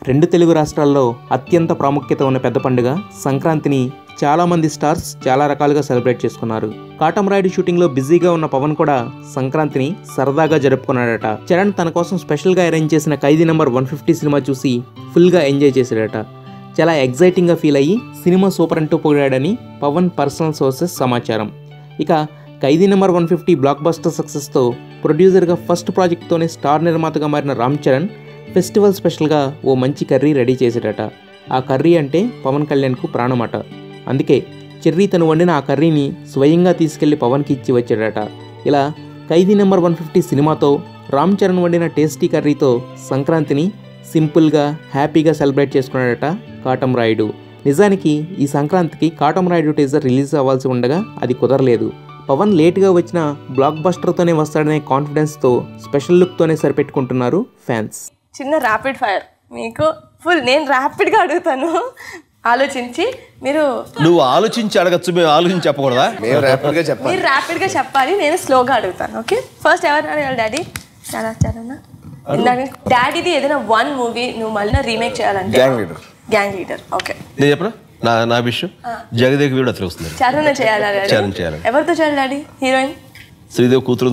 రెండు తెలుగు రాష్ట్రాల్లో అత్యంత ప్రాముఖ్యత ఉన్న పెద్ద పండుగ సంక్రాంతిని చాలామంది స్టార్స్ చాలా రకాలుగా సెలబ్రేట్ చేసుకున్నారు. కాటమరాయుడు షూటింగ్లో బిజీగా ఉన్న పవన్ కూడా సంక్రాంతిని సరదాగా జరుపుకున్నాడట. చరణ్ తన కోసం స్పెషల్గా అరేంజ్ చేసిన ఖైదీ నెంబర్ 150 సినిమా చూసి ఫుల్గా ఎంజాయ్ చేశాడట. చాలా ఎగ్జైటింగ్గా ఫీల్ అయ్యి సినిమా సూపర్ అంటూ పొగిడాడని పవన్ పర్సనల్ సోర్సెస్ సమాచారం. ఇక ఖైదీ నెంబర్ 150 బ్లాక్ బస్టర్ సక్సెస్తో ప్రొడ్యూసర్గా ఫస్ట్ ప్రాజెక్ట్తోనే స్టార్ నిర్మాతగా మారిన రామ్ చరణ్ ఫెస్టివల్ స్పెషల్గా ఓ మంచి కర్రీ రెడీ చేశాడట. ఆ కర్రీ అంటే పవన్ కళ్యాణ్కు ప్రాణమట. అందుకే చెర్రీ తను వండిన ఆ కర్రీని స్వయంగా తీసుకెళ్లి పవన్కి ఇచ్చి వచ్చాడట. ఇలా ఖైదీ నెంబర్ 150 సినిమాతో రామ్ చరణ్ వండిన టేస్టీ కర్రీతో సంక్రాంతిని సింపుల్గా హ్యాపీగా సెలబ్రేట్ చేసుకున్నాడట కాటమరాయుడు. నిజానికి ఈ సంక్రాంతికి కాటమరాయుడు టీజర్ రిలీజ్ అవ్వాల్సి ఉండగా అది కుదరలేదు. పవన్ లేట్గా వచ్చిన బ్లాక్ బస్టర్తోనే వస్తాడనే కాన్ఫిడెన్స్తో స్పెషల్ లుక్తోనే సరిపెట్టుకుంటున్నారు ఫ్యాన్స్. చిన్న ర్యాపిడ్ ఫైర్ మీకు ఫుల్, నేను ర్యాపిడ్గా అడుగుతాను, ఆలోచించి నువ్వు ఆలోచించి అడగచ్చు, మేము ఆలోచించి చెప్పకూడదా? మీరు ర్యాపిడ్గా చెప్పాలి, నేను స్లోగా అడుగుతాను. ఓకే, ఫస్ట్ ఎవరు అడగాలి? డాడీ డాడీది ఏదైనా వన్ మూవీ నువ్వు మళ్ళీ రీమేక్ చేయాలంటే గ్యాంగ్ లీడర్. ఓకే, నేను చెప్పరా నా విషయం జగదేక్ వీడు అట్లా వస్తుంది. చరణ్ చేయాలి. ఎవరితో చేయాలి డాడీ? హీరోయిన్ శ్రీదేవి కూతురు